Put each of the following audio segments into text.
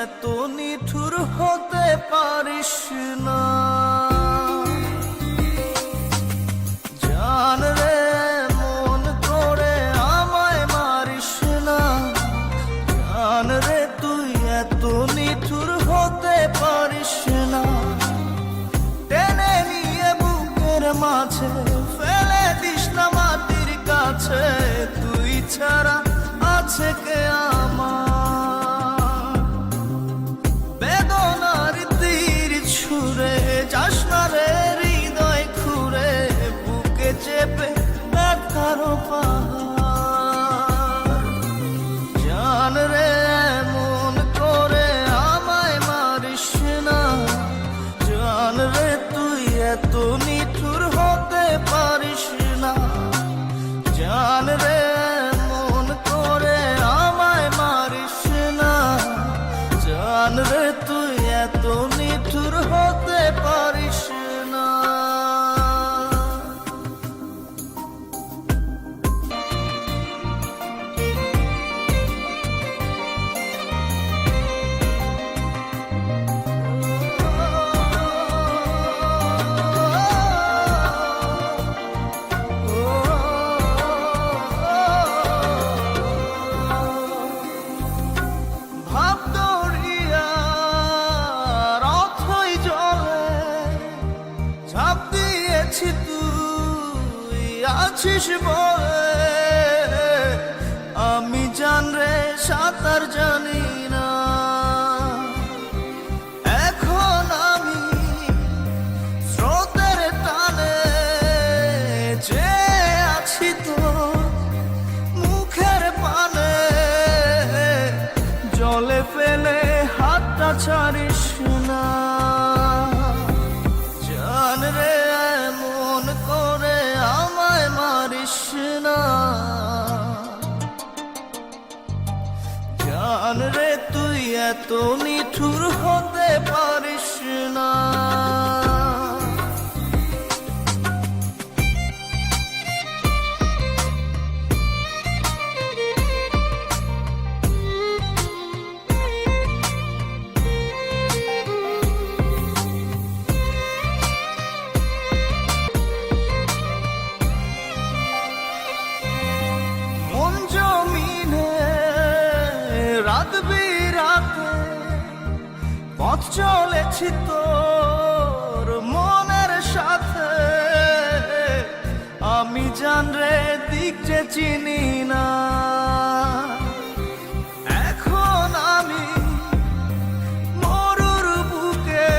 এত নিঠুর হতে পারিস না। জান রে মন করে আমায় মারিস না। জান রে তুই এত নিঠুর হতে পারিস না। টেনে নিয়ে বুকের মাঝে ফেলে দিস না মাটির কাছে। তুই ছাড়া আছে কে আমার? বেদনার তীর ছুঁড়ে যাস না রে হৃদয় খুঁড়ে। বুকে চেপে ব্যথার পাহাড়। জান রে মন করে আমায় মারিস না। জান রে তুই এত নিঠুর হতে পারিস না। জান রে মন করে আমায় মারিস না। জান রে তুই এত নিঠুর হতে পারিস না। ঝাঁপ দিয়েছি তুই আছিস বলে। আমি জান রে সাঁতার জানি না। এখন আমি স্রোতের টানে যে আছি তো মুখের পানে। জলে ফেলে হাতটা ছাড়িস না। জান রে মন করে আমায় মারিস না। জান রে তুই এত নিঠুর হতে পারিস না। রাত বিরাতে পথ চলেছি তোর মনের সাথে। আমি জান রে দিক যে চিনি না। এখন আমি মরুর বুকে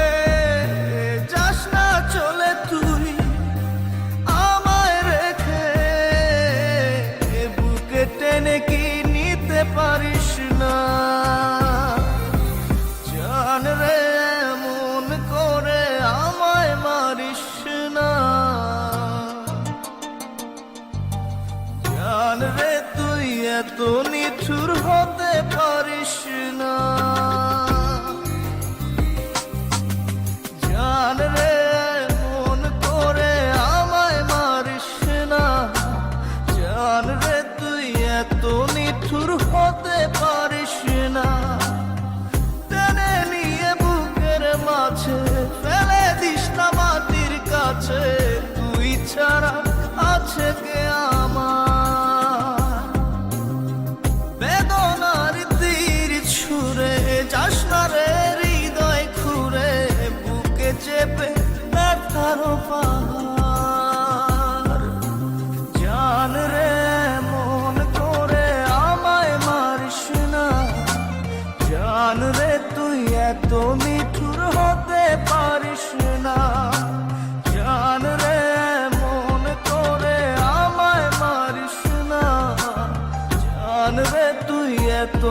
যাস না চলে তুই আমায় রেখে। বুকে টেনে কি নিতে পারিস না? জান রে মন করে আমায় মারিস না। জান রে তুই এত নিঠুর হতে পারিস না। জান রে মন করে আমায় মারিস না। জান রে তুই এত নিঠুর হতে পারিস না। টেনে নিয়ে বুকের মাঝে ফেলে দিস না মাটির কাছে। তুই ছাড়া আছে কে আমার? বেদনার তীর ছুঁড়ে যাস না রে হৃদয় খুঁড়ে। বুকে চেপে ব্যথার পাহাড়। জান রে মন করে আমায় মারিস না। জান রে তুই এত নিঠুর হতে পারিস না। জান রে মন করে আমায় মারিস না। জান রে তুই এত